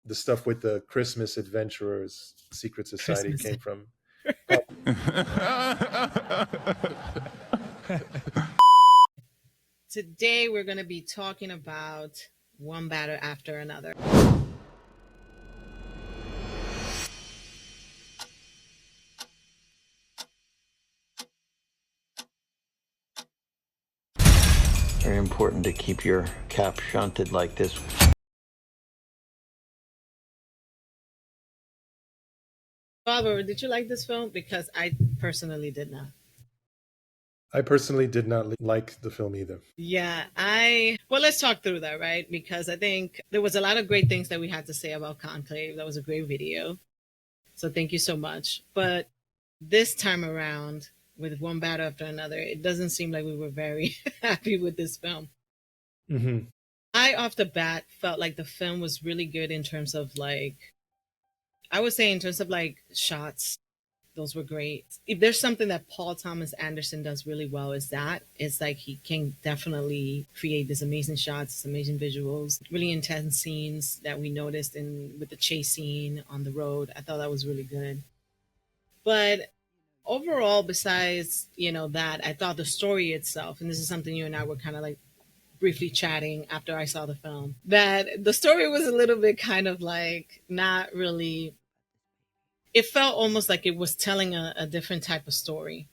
the stuff with the Christmas Adventurers Secret Society Christmas. came from. Today we're going to be talking about one batter after another. Very important to keep your cap shunted like this. Barbara, did you like this film? Because I personally did not. I personally did not like the film either. Yeah, well, let's talk through that, right? Because I think there was a lot of great things that we had to say about Conclave. That was a great video. So thank you so much. But this time around, with one batter after another, it doesn't seem like we were very happy with this film. Mm-hmm. I, off the bat, felt like the film was really good in terms of like, I would say in terms of like shots, those were great. If there's something that Paul Thomas Anderson does really well, is that it's like he can definitely create these amazing shots, these amazing visuals, really intense scenes that we noticed in with the chase scene on the road. I thought that was really good. But overall, besides that, I thought the story itself, and this is something you and I were kind of like briefly chatting after I saw the film, that the story was a little bit kind of like not really, it felt almost like it was telling a different type of story,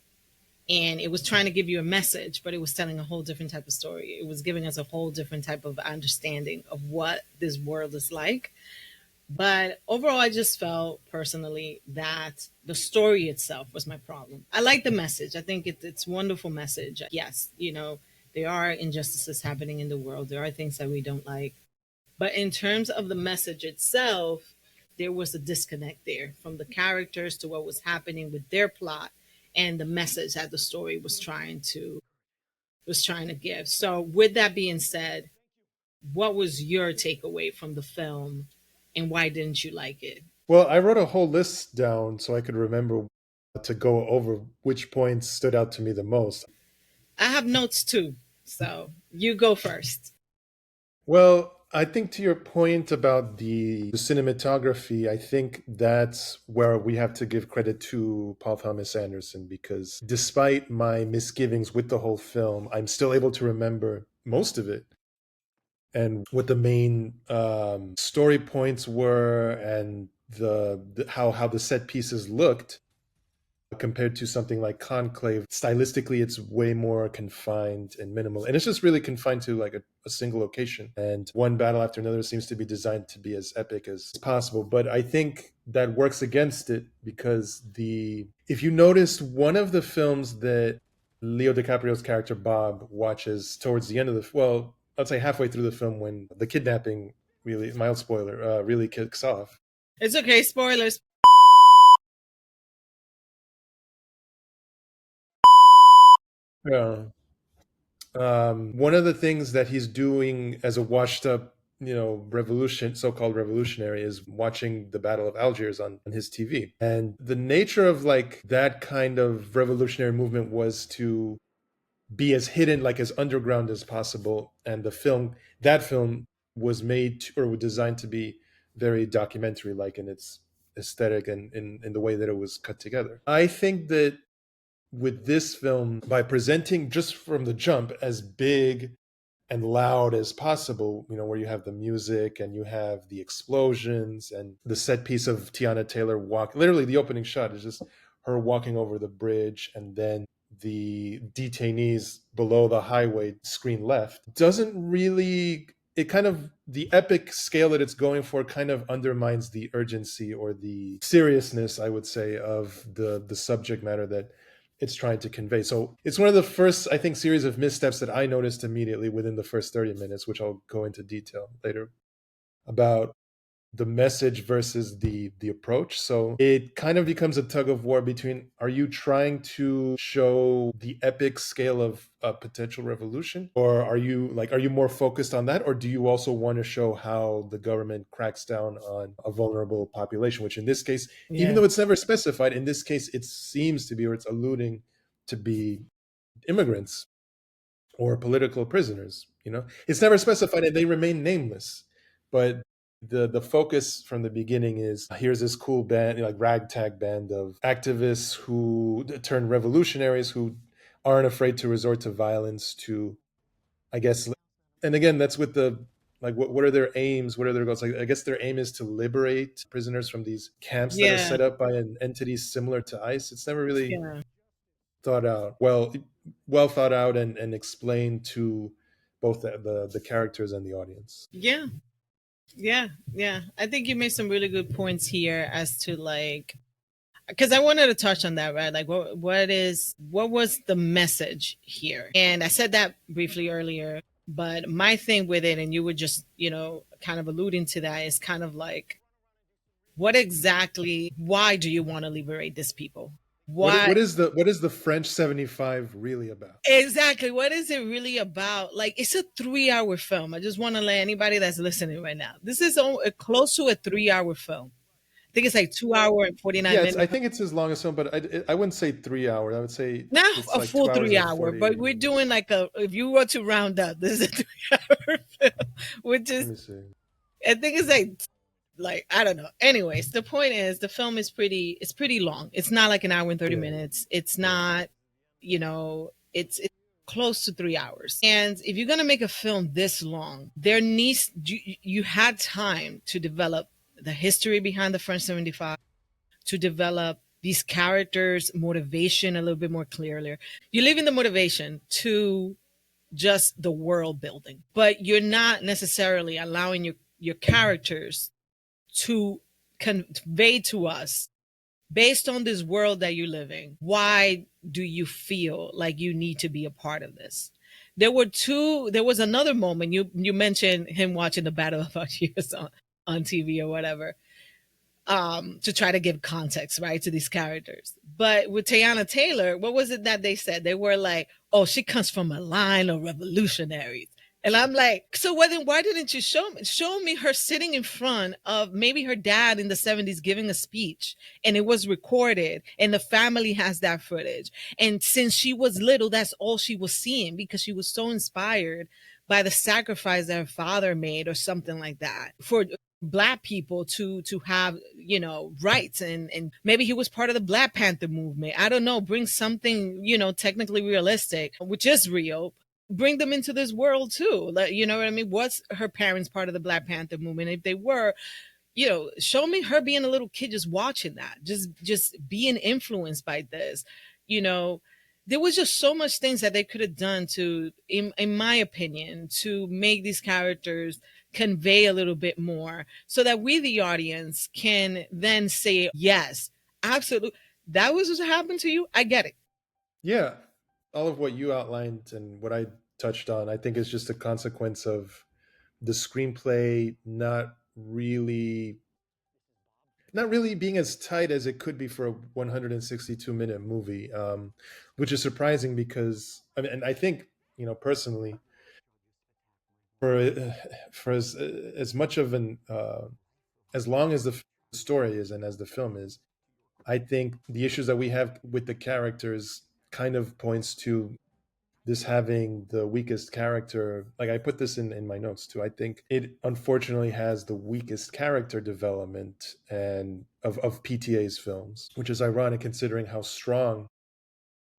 and it was trying to give you a message, but it was telling a whole different type of story. It was giving us a whole different type of understanding of what this world is like. But overall, I just felt personally that the story itself was my problem. I like the message. I think it's a wonderful message. Yes, there are injustices happening in the world. There are things that we don't like. But in terms of the message itself, there was a disconnect there from the characters to what was happening with their plot and the message that the story was trying to give. So with that being said, what was your takeaway from the film and why didn't you like it? Well, I wrote a whole list down so I could remember to go over which points stood out to me the most. I have notes too. So you go first. Well, I think to your point about the cinematography, I think that's where we have to give credit to Paul Thomas Anderson, because despite my misgivings with the whole film, I'm still able to remember most of it and what the main story points were, and how the set pieces looked compared to something like Conclave. Stylistically, it's way more confined and minimal. And it's just really confined to like a single location. And one battle after another seems to be designed to be as epic as possible. But I think that works against it because if you notice, one of the films that Leo DiCaprio's character Bob watches towards the end of well, I'd say halfway through the film, when the kidnapping, really mild spoiler, really kicks off. It's okay, spoilers. Yeah. One of the things that he's doing as a washed up, so-called revolutionary, is watching the Battle of Algiers on his TV. And the nature of like that kind of revolutionary movement was to be as hidden, like as underground as possible. And that film was or was designed to be very documentary like in its aesthetic and in the way that it was cut together. I think that with this film, by presenting just from the jump as big and loud as possible, where you have the music and you have the explosions and the set piece of Tiana Taylor literally the opening shot is just her walking over the bridge, and then the detainees below the highway screen left doesn't really, it kind of, the epic scale that it's going for kind of undermines the urgency or the seriousness, I would say, of the subject matter that it's trying to convey. So it's one of the first, I think, series of missteps that I noticed immediately within the first 30 minutes, which I'll go into detail later, about the message versus the approach. So it kind of becomes a tug of war between, are you trying to show the epic scale of a potential revolution, or are you more focused on that, or do you also want to show how the government cracks down on a vulnerable population, which in this case, even Yeah. though it's never specified, in this case it seems to be, or it's alluding to be, immigrants or political prisoners. It's never specified and they remain nameless, but the focus from the beginning is here's this cool band, like ragtag band of activists who turn revolutionaries who aren't afraid to resort to violence to, I guess, and again, that's with the like what are their aims, what are their goals? Like, I guess their aim is to liberate prisoners from these camps that are Yeah, set up by an entity similar to ICE. It's never really yeah, thought out well thought out and explained to both the characters and the audience. yeah, yeah, yeah. I think you made some really good points here as to like, because I wanted to touch on that, right? Like, what was the message here? And I said that briefly earlier, but my thing with it, and you were just, kind of alluding to that, is kind of like, what exactly? Why do you want to liberate these people? Why What is the French 75 really about? exactly? What is it really about? Like, it's a 3 hour film. I just want to let anybody that's listening right now. This is close to a 3 hour film. I think it's like 2 hour and 49 Yeah, I minutes. think it's as long as film, but I wouldn't say 3 hours. I would say Not it's a like full 2 hours three and hour, but 40. we're doing like if you were to round up, this is a 3 hour film, which Let is, me see. I think it's like, I don't know. Anyways, the point is the film is pretty long. It's not like an hour and 30 Yeah, minutes. It's yeah, not, it's close to 3 hours. And if you're going to make a film this long, you had time to develop the history behind the French 75, to develop these characters' motivation a little bit more clearly. You're leaving the motivation to just the world building, but you're not necessarily allowing your characters to convey to us, based on this world that you're living, why do you feel like you need to be a part of this? There was another moment, you mentioned him watching the Battle of Algiers on TV or whatever, to try to give context, right, to these characters. But with Teyana Taylor, what was it that they said? They were like, oh, she comes from a line of revolutionaries. And I'm like, so then why didn't you show me her sitting in front of maybe her dad in the 70s giving a speech, and it was recorded and the family has that footage. And since she was little, that's all she was seeing because she was so inspired by the sacrifice that her father made or something like that for Black people to have rights, and maybe he was part of the Black Panther movement. I don't know, bring something technically realistic, which is real, bring them into this world too, like, you know what I mean? Was her parents part of the Black Panther movement? If they were, show me her being a little kid just watching that, just being influenced by this. you know there was just so much things that they could have done to, in my opinion, to make these characters convey a little bit more, so that we, the audience, can then say, yes, absolutely, that was what happened to you, I get it. yeah. All of what you outlined and what I touched on, I think is just a consequence of the screenplay not really being as tight as it could be for a 162-minute movie, which is surprising because I mean, and I think personally, for as much of an as long as the story is and as the film is, I think the issues that we have with the characters kind of points to this having the weakest character. Like I put this in my notes too. I think it unfortunately has the weakest character development and of PTA's films, which is ironic considering how strong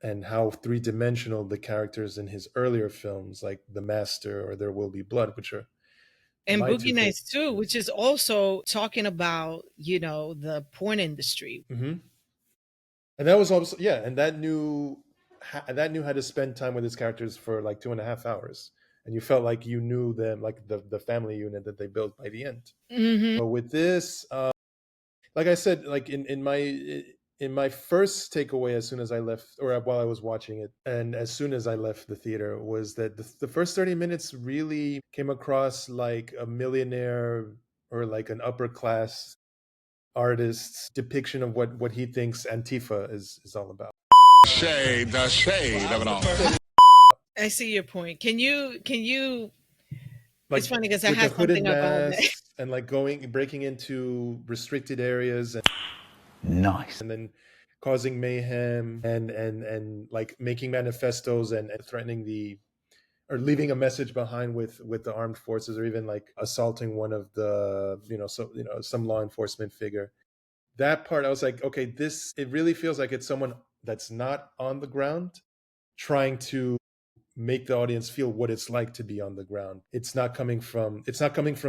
and how three-dimensional the characters in his earlier films like The Master or There Will Be Blood, which are And my two Boogie favorite. Nights too, which is also talking about the porn industry. Mm-hmm. And that was also, yeah, and that knew how to spend time with his characters for like 2.5 hours, and you felt like you knew them, like the family unit that they built by the end. Hmm. But with this, like I said, like in my first takeaway as soon as I left, or while I was watching it, and as soon as I left the theater, was that the first 30 minutes really came across like a millionaire or like an upper class artist's depiction of what he thinks Antifa is all about. The shade of it all. I see your point. Can you it's Like funny because I with the had hooded something about that. masks and like breaking into restricted areas Nice. and then causing mayhem and like making manifestos and threatening the or leaving a message behind with the armed forces, or even like assaulting one of the, some law enforcement figure. That part, I was like, okay, this, it really feels like it's someone that's not on the ground trying to make the audience feel what it's like to be on the ground. It's not coming from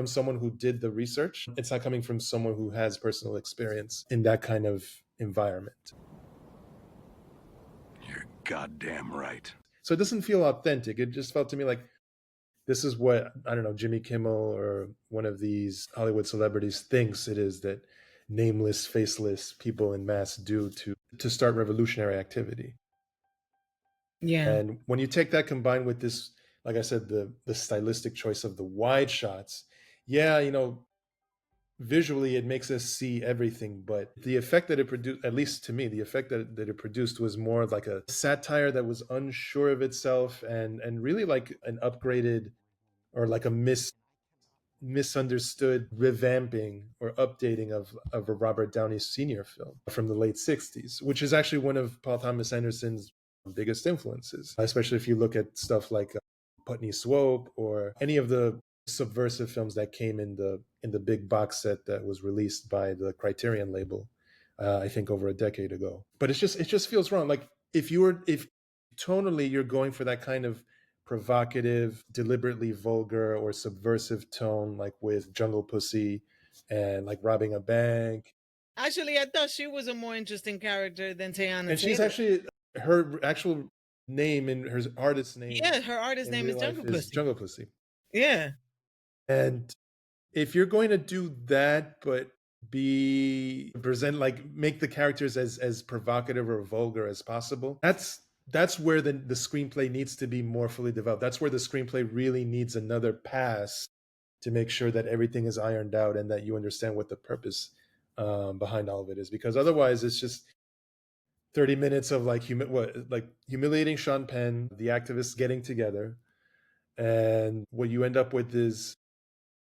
someone who did the research. It's not coming from someone who has personal experience in that kind of environment. You're goddamn right. So it doesn't feel authentic. It just felt to me like this is what, I don't know, Jimmy Kimmel or one of these Hollywood celebrities thinks it is that nameless, faceless people in mass do to start revolutionary activity. Yeah. And when you take that combined with this, like I said, the stylistic choice of the wide shots, yeah, visually it makes us see everything, but the effect that it produced, at least to me, the effect that it produced was more like a satire that was unsure of itself, and really like an upgraded, or like a misunderstood revamping or updating of a Robert Downey Sr. film from the late 60s, which is actually one of Paul Thomas Anderson's biggest influences, especially if you look at stuff like Putney Swope or any of the subversive films that came in the big box set that was released by the Criterion label, I think over a decade ago. But it just feels wrong. Like if tonally you're going for that kind of provocative, deliberately vulgar or subversive tone, like with Jungle Pussy and like robbing a bank. Actually, I thought she was a more interesting character than Teyana And she's Taylor. actually, her actual name, and her artist name, Yeah, her artist in name is real life Jungle is Pussy. Jungle Pussy. Yeah. And if you're going to do that, but be present, like make the characters as provocative or vulgar as possible, that's where the screenplay needs to be more fully developed. That's where the screenplay really needs another pass to make sure that everything is ironed out and that you understand what the purpose behind all of it is. Because otherwise, it's just 30 minutes of like humiliating Sean Penn, the activists getting together, and what you end up with is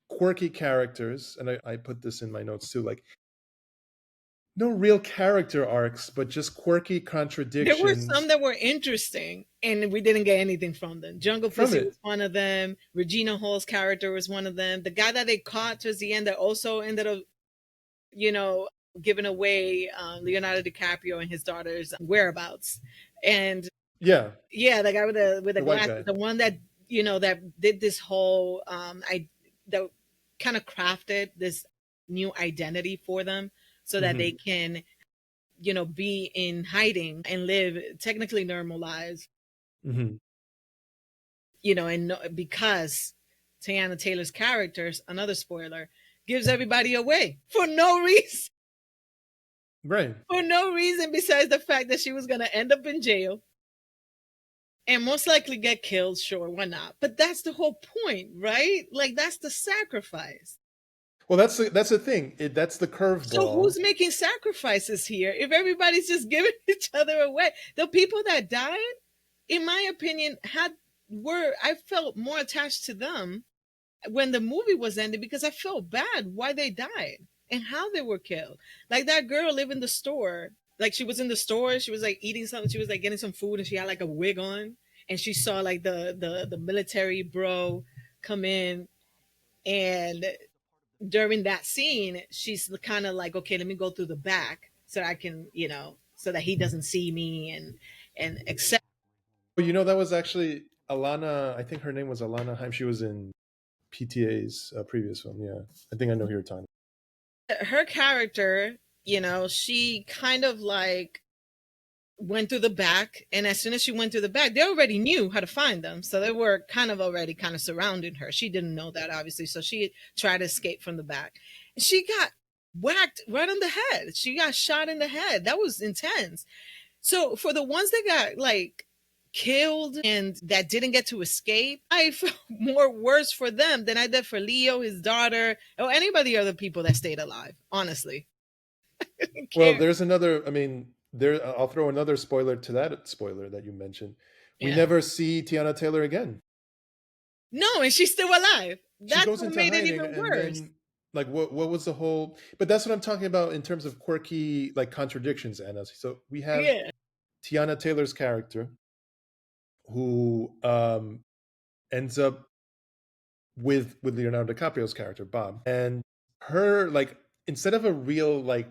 quirky characters, and I put this in my notes too, like no real character arcs, but just quirky There were contradictions some that were interesting and we didn't get anything from them. Jungle from Pussy it. was one of them. Regina Hall's character was one of them. The guy that they caught towards the end that also ended up, you know, giving away Leonardo DiCaprio and his daughter's whereabouts. And Yeah, yeah, the guy with the the white glasses, guy. the one that, that did this whole that kind of crafted this new identity for them so that they Mm-hmm. can, be in hiding and live technically normal lives, Mm-hmm. and because Teyana Taylor's characters, another spoiler, gives everybody away for no reason. Right. For no reason besides the fact that she was going to end up in jail and most likely get killed. Sure, why not? But that's the whole point, right? Like, that's the sacrifice. Well, that's the thing. That's the So curveball. who's making sacrifices here if everybody's just giving each other away? The people that died, in my opinion, I felt more attached to them when the movie was ended because I felt bad why they died and how they were killed. Like that girl lived in the store. Like she was in the store, she was like eating something, she was like getting some food and she had like a wig on and she saw like the military bro come in, and during that scene she's kind of like, okay, let me go through the back so I can, so that he doesn't see me and accept. That was actually Alana. I think her name was Alana Haim. She was in PTA's previous film. Yeah, I think I know who you're talking. Her character, she kind of like went through the back, and as soon as she went through the back, they already knew how to find them, so they were kind of already kind of surrounding her. She didn't know that, obviously, so she tried to escape from the back, and she got whacked right on the head. She got shot in the head. That was intense. So for the ones that got like killed and that didn't get to escape, I felt more worse for them than I did for Leo, his daughter, or anybody other people that stayed alive, honestly. Well, Care. there's another. I mean, there. I'll throw another spoiler to that spoiler that you mentioned. We Yeah. never see Tiana Taylor again. No, and she's still alive. She That's goes what into made it hiding, even and worse. then like what was the whole? But that's what I'm talking about in terms of quirky like contradictions, Anna. So we have Yeah. Tiana Taylor's character, who ends up with Leonardo DiCaprio's character Bob, and her, like, instead of a real like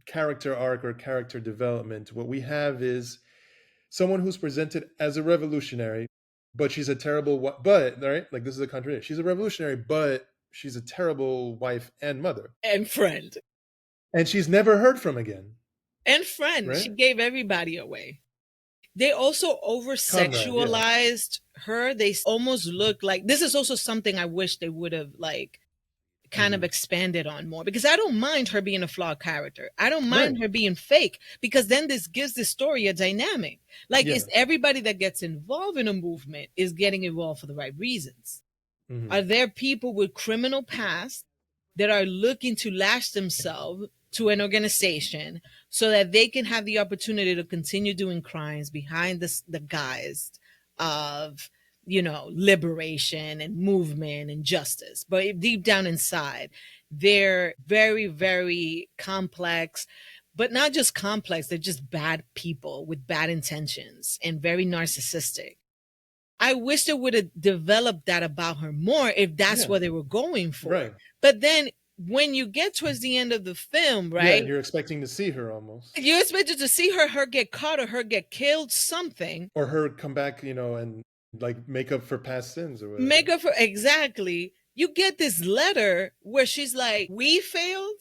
character arc or character development, what we have is someone who's presented as a revolutionary, but she's a terrible but right, like, this is a contradiction. She's a revolutionary, but she's a terrible wife and mother And friend. and she's never heard from again, And friend. She right? gave everybody away. They also over Comrade, yeah. sexualized her. They almost look like, this is also something I wish they would have like kind of expanded on more, because I don't mind her being a flawed character. I don't mind Right. her being fake, because then this gives the story a dynamic. Like, Yeah. is everybody that gets involved in a movement is getting involved for the right reasons? Are there people with criminal past that are looking to lash themselves to an organization so that they can have the opportunity to continue doing crimes behind the guise of, you know, liberation and movement and justice? But deep down inside, they're very, very complex, but not just complex, they're just bad people with bad intentions and very narcissistic. I wish they would have developed that about her more if that's Yeah. what they were going for. Right. But then when you get towards the end of the film, Yeah, right? and you're expecting to see her almost. You expected to see her get caught or her get killed, something. Or her come back, you know, and like make up for past sins or whatever. Make up for, exactly. You get this letter where she's like, "We failed,"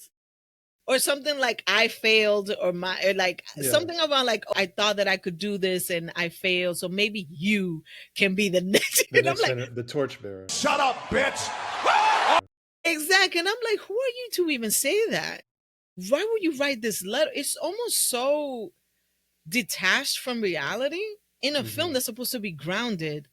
or something like, "I failed," or my, or like something about like, "Oh, I thought that I could do this and I failed, so maybe you can be the next." The And I'm next like, the torchbearer. Shut up, bitch! exactly. And I'm like, who are you to even say that? Why would you write this letter? It's almost so detached from reality in a film that's supposed to be grounded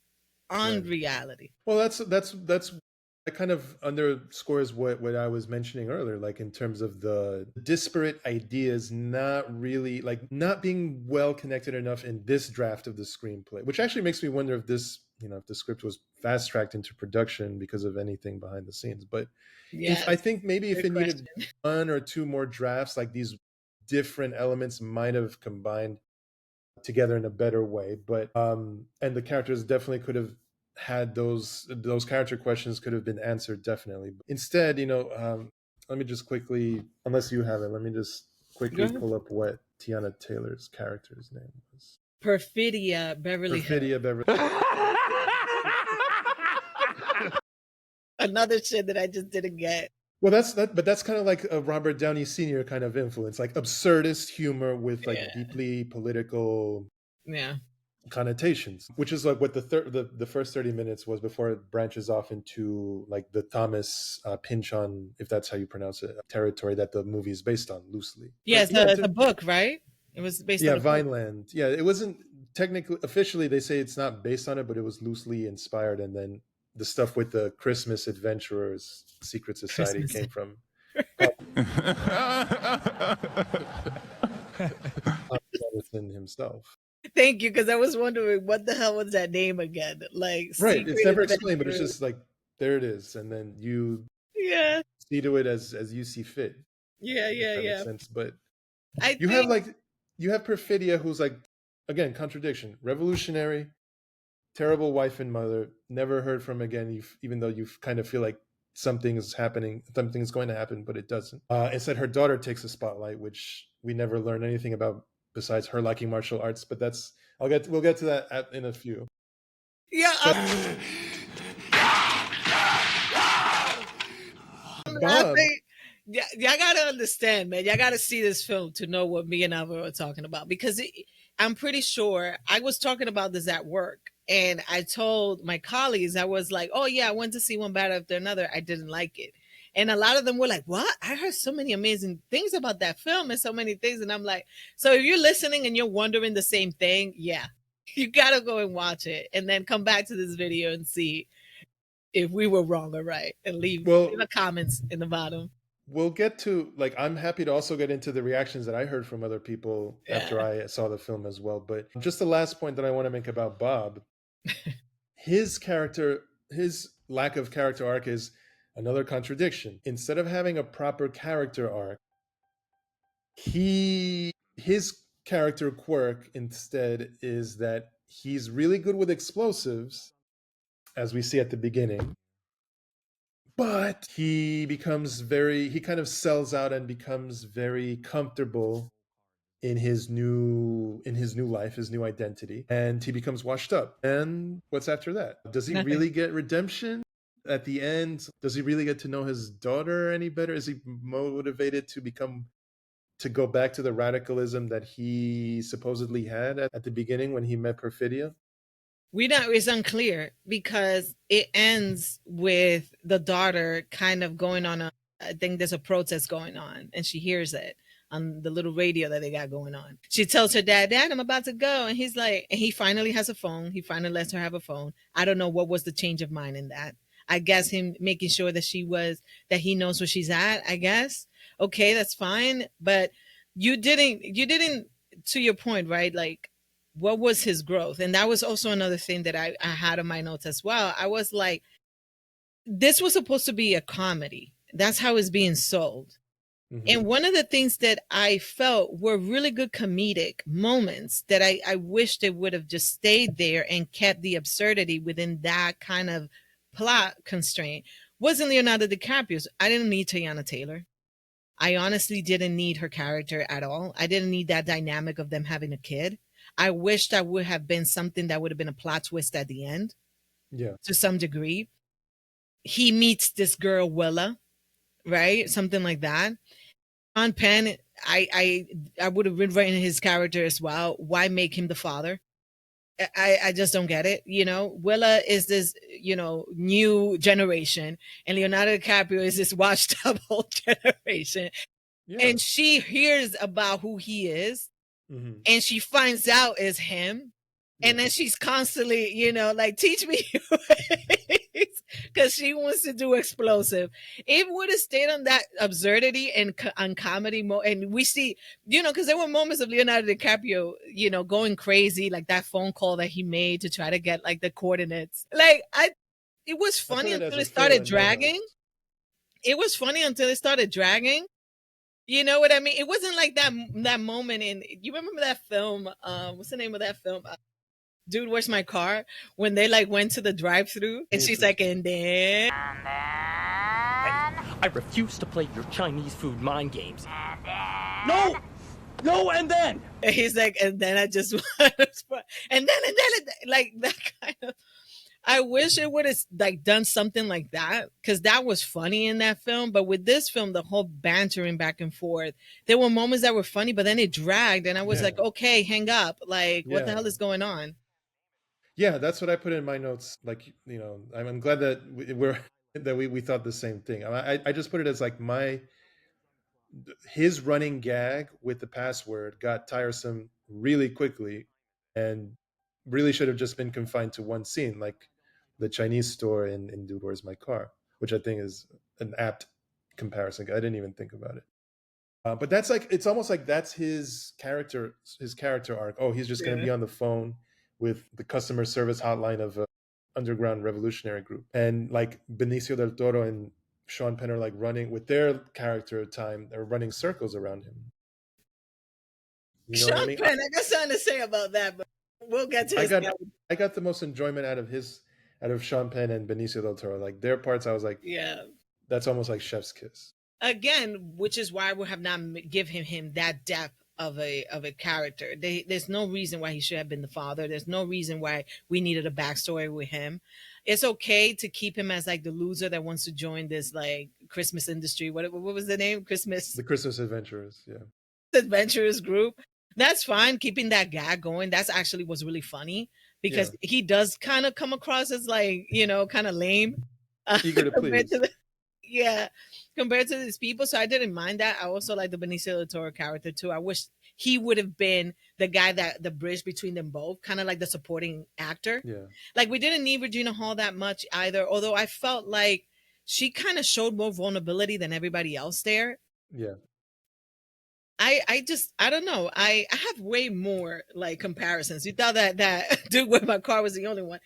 on reality. Well, that's that kind of underscores what I was mentioning earlier, like in terms of the disparate ideas not really, like, not being well connected enough in this draft of the screenplay, which actually makes me wonder if this, you know, if the script was fast tracked into production because of anything behind the scenes. But if I think maybe if good it needed question. one or two more drafts, like these different elements might have combined together in a better way. But and the characters definitely could have had those character questions could have been answered, definitely. Instead, you know, let me just quickly, unless you have it, let me just Go quickly ahead. pull up what Tiana Taylor's character's name was. Perfidia Beverly Hills. Perfidia Beverly. Another shit that I just didn't get. Well, but that's kind of like a Robert Downey Sr. kind of influence, like absurdist humor with like deeply political Yeah. connotations, which is like what the first 30 minutes was before it branches off into like the Thomas Pynchon, if that's how you pronounce it, territory that the movie is based on loosely. Yes, But yeah, it's a book, right? It was based on a book. Vineland. Yeah, it wasn't technically, officially they say it's not based on it, but it was loosely inspired. And then the stuff with the Christmas Adventurers Secret Society Christmas. came from Jonathan himself. Thank you, because I was wondering what the hell was that name again? Like, Right, it's Secret never explained, but it's Adventures. just like, there it is, and then you Yeah, see to it as you see fit. yeah, If yeah, that makes yeah. sense. But I you think, have Perfidia, who's like, again, contradiction, revolutionary, terrible wife and mother, never heard from again, even though you kind of feel like something's going to happen, but it doesn't. Instead, her daughter takes the spotlight, which we never learn anything about besides her liking martial arts. But we'll get to that in a few. yeah, But I'm Bob, laughing. Yeah, y'all gotta understand, man. Y'all gotta see this film to know what me and Alvaro are talking about, because I'm pretty sure I was talking about this at work, and I told my colleagues, I was like, "Oh yeah, I went to see one bad after another. I didn't like it," and a lot of them were like, "What? I heard so many amazing things about that film and so many things," and I'm like, "So if you're listening and you're wondering the same thing, yeah, you gotta go and watch it, and then come back to this video and see if we were wrong or right, and leave a comments in the bottom." we'll get to, like, I'm happy to also get into the reactions that I heard from other people after I saw the film as well. But just the last point that I want to make about Bob, his lack of character arc is another contradiction. Instead of having a proper character arc, his character quirk instead is that he's really good with explosives, as we see at the beginning. But he kind of sells out and becomes very comfortable in his new life, his new identity, and he becomes washed up. And what's after that? Does he Nothing. really get redemption at the end? Does he really get to know his daughter any better? Is he motivated to go back to the radicalism that he supposedly had at the beginning when he met Perfidia? We know it's unclear because it ends with the daughter kind of going on I think there's a protest going on and she hears it on the little radio that they got going on. She tells her dad, I'm about to go. And he's like, and he finally has a phone. He finally lets her have a phone. I don't know what was the change of mind in that. I guess him making sure that that he knows where she's at, I guess. Okay, that's fine. But you didn't, to your point, right? Like, what was his growth? And that was also another thing that I had on my notes as well. I was like, this was supposed to be a comedy. That's how it's being sold. Mm-hmm. And one of the things that I felt were really good comedic moments that I wish they would have just stayed there and kept the absurdity within that kind of plot constraint wasn't Leonardo DiCaprio's. I didn't need Teyana Taylor. I honestly didn't need her character at all. I didn't need that dynamic of them having a kid. I wished that would have been something that would have been a plot twist at the end Yeah. to some degree. He meets this girl, Willa, right? Something like that. On Penn, I would have rewritten his character as well. Why make him the father? I just don't get it. You know, Willa is this, new generation, and Leonardo DiCaprio is this washed up old generation. Yeah. And she hears about who he is, Mm-hmm. and she finds out is him. And then she's constantly, like, teach me because she wants to do explosive. It would have stayed on that absurdity and on comedy and we see, because there were moments of Leonardo DiCaprio, going crazy, like that phone call that he made to try to get like the coordinates. Like it was funny until it started dragging. It was funny until it started dragging. You know what I mean? It wasn't like that moment you remember that film? What's the name of that film? Dude, Where's My Car? When they like went to the drive-through and she's like, and then I refuse to play your Chinese food mind games. No, and then. And he's like, and then I just and then like that kind of. I wish it would have like done something like that because that was funny in that film. But with this film, the whole bantering back and forth, there were moments that were funny, but then it dragged, and I was like, okay, hang up. Like, what the hell is going on? Yeah, that's what I put in my notes. Like, I'm glad that we thought the same thing. I just put it as like his running gag with the password got tiresome really quickly, and really should have just been confined to one scene, like the Chinese store in Dude, Where's My Car, which I think is an apt comparison. I didn't even think about it. But that's like, it's almost like that's his character arc. Oh, he's just going to be on the phone with the customer service hotline of a underground revolutionary group. And like Benicio del Toro and Sean Penn are like running with their character time. They're running circles around him. You know Sean what I mean? Penn, I got something to say about that, but we'll get to I got the most enjoyment out of Sean Penn and Benicio del Toro. Like their parts, I was like, yeah, that's almost like chef's kiss. Again, which is why we have not given him that depth of a character. There's no reason why he should have been the father. There's no reason why we needed a backstory with him. It's okay to keep him as like the loser that wants to join this like Christmas industry. What was the name? The Christmas Adventurers. Yeah, Adventurers group. That's fine. Keeping that gag going. That's actually was really funny because he does kind of come across as like, kind of lame. Eager to please. Compared to these people. So I didn't mind that. I also like the Benicio del Toro character too. I wish he would have been the guy the bridge between them both, kind of like the supporting actor. Yeah. Like we didn't need Regina Hall that much either, although I felt like she kind of showed more vulnerability than everybody else there. Yeah. I don't know. I have way more like comparisons. You thought that Dude With My Car was the only one.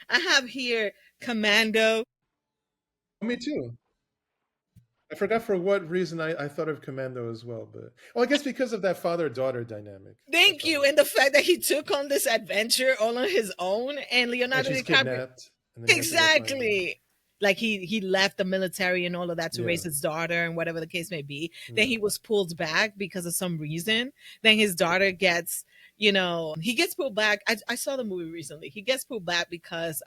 I have here Commando. Me too. I forgot for what reason I thought of Commando as well, but I guess because of that father-daughter dynamic. Thank you, and the fact that he took on this adventure all on his own, and Leonardo DiCaprio. and then he has to go find them. Exactly. Like he left the military and all of that to raise Yeah. his daughter and whatever the case may be. Then Yeah. he was pulled back because of some reason. Then his daughter gets, you know, he gets pulled back. I saw the movie recently. He gets pulled back because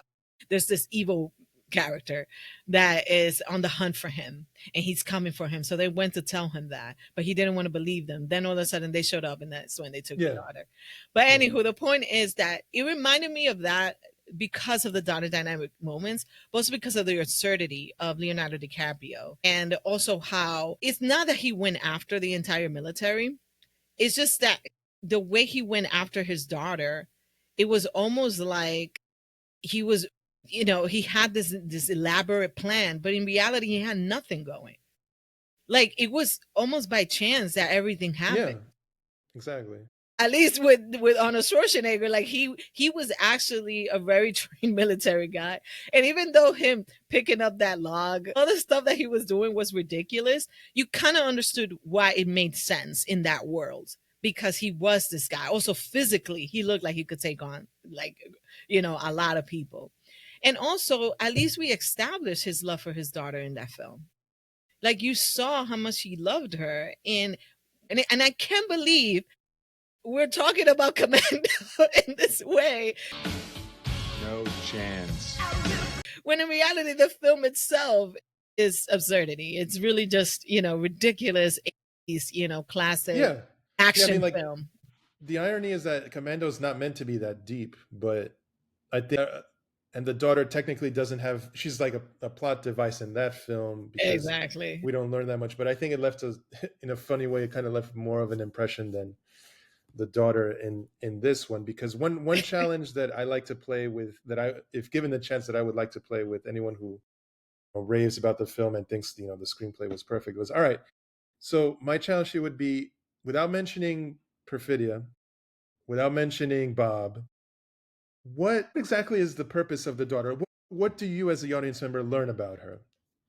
there's this evil character that is on the hunt for him and he's coming for him. So they went to tell him that, but he didn't want to believe them. Then all of a sudden they showed up and that's when they took the Yeah. daughter. But Yeah. anywho, the point is that it reminded me of that because of the daughter dynamic moments, but also because of the absurdity of Leonardo DiCaprio. And also how it's not that he went after the entire military. It's just that the way he went after his daughter, it was almost like he was, you know, he had this elaborate plan, but in reality he had nothing going. Like it was almost by chance that everything happened. Yeah. Exactly. At least with Arnold Schwarzenegger, like he was actually a very trained military guy, and even though him picking up that log, all the stuff that he was doing was ridiculous, you kind of understood why it made sense in that world because he was this guy. Also physically, he looked like he could take on like, you know, a lot of people, and also at least we established his love for his daughter in that film. Like you saw how much he loved her, and I can't believe we're talking about Commando in this way No chance. when in reality the film itself is absurdity. It's really just, you know, ridiculous 80s, you know, classic Yeah. action I mean, like, film. the irony is that Commando is not meant to be that deep, but I think, and the daughter technically doesn't have. She's like a plot device in that film because Exactly. we don't learn that much. But I think it left us in a funny way. It kind of left more of an impression than the daughter in this one, because one challenge that I like to play with, that I, if given the chance, that I would like to play with anyone who raves about the film and thinks, you know, the screenplay was perfect, was, all right, so my challenge here would be, without mentioning Perfidia, without mentioning Bob, what exactly is the purpose of the daughter? What do you as the audience member learn about her?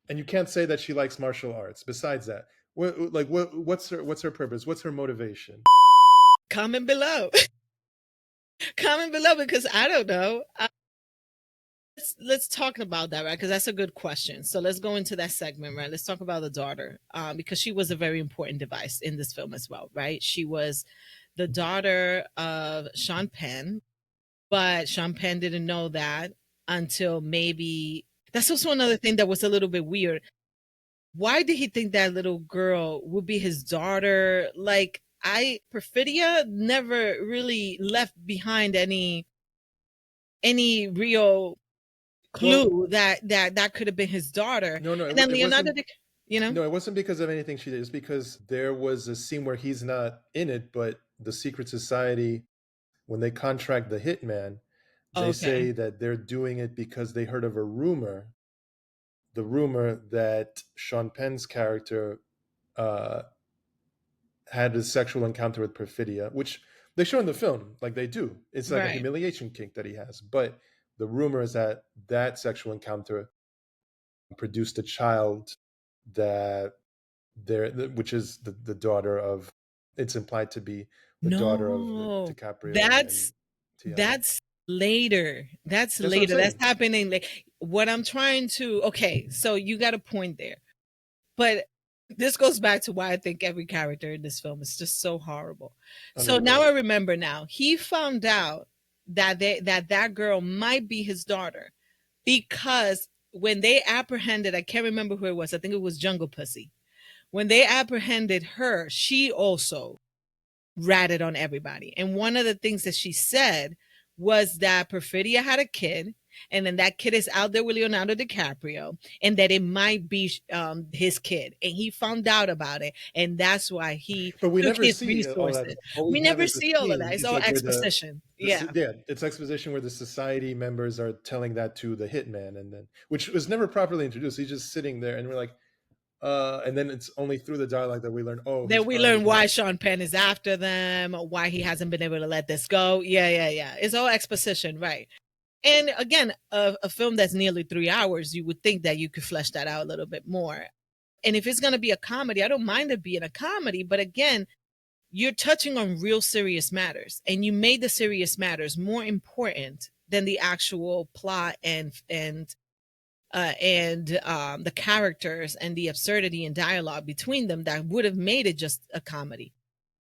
And you can't say that she likes martial arts. Besides that, what's her purpose? What's her motivation? Comment below. Comment below because I don't know. Let's talk about that, right? Because that's a good question. So let's go into that segment, right? Let's talk about the daughter, because she was a very important device in this film as well, right? She was the daughter of Sean Penn, but Sean Penn didn't know that until maybe. That's also another thing that was a little bit weird. Why did he think that little girl would be his daughter? Like, Perfidia never really left behind any real clue that could have been his daughter. No, And then it Leonardo, wasn't. you know, No, it wasn't because of anything she did. It's because there was a scene where he's not in it, but the secret society, when they contract the hitman, they okay, say that they're doing it because they heard of a rumor, the rumor that Sean Penn's character uh, had a sexual encounter with Perfidia, which they show in the film, like they do. It's like a right. humiliation kink that he has. But the rumor is that that sexual encounter produced a child that there, which is the daughter of, it's implied to be the daughter of No, DiCaprio and Tiana. that's later. That's That's what I'm later. That's saying. happening. Like what I'm trying to. Okay, so you got a point there, but this goes back to why I think every character in this film is just so horrible. So now I Underdeveloped. remember. Now he found out that that girl might be his daughter because when they apprehended, I can't remember who it was. I think it was Jungle Pussy. When they apprehended her, she also ratted on everybody. And one of the things that she said was that Perfidia had a kid, and then that kid is out there with Leonardo DiCaprio, and that it might be his kid. And he found out about it, and that's why he But we took never his see all that. resources. All We we have never is a see all of scene. that. It's It's all like where exposition. Yeah. yeah, it's exposition where the society members are telling that to the hitman, and then, which was never properly introduced. He's just sitting there, and we're like, and then it's only through the dialogue that we learn, oh, he's Then we probably learn why Sean Penn is after them, why he hasn't been able to let this go. Yeah, yeah, yeah. It's all exposition, right? And again, a film that's nearly 3 hours, you would think that you could flesh that out a little bit more. And if it's going to be a comedy, I don't mind it being a comedy. But again, you're touching on real serious matters, and you made the serious matters more important than the actual plot and the characters and the absurdity and dialogue between them that would have made it just a comedy.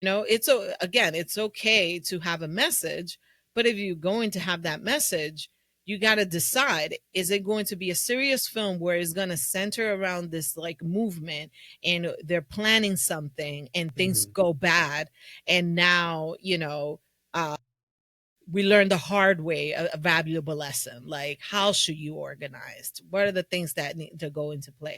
Again, it's okay to have a message, but if you're going to have that message, you got to decide, is it going to be a serious film where it's going to center around this like movement and they're planning something and things Mhm. go bad, and now we learned the hard way a valuable lesson, like how should you organize, what are the things that need to go into play.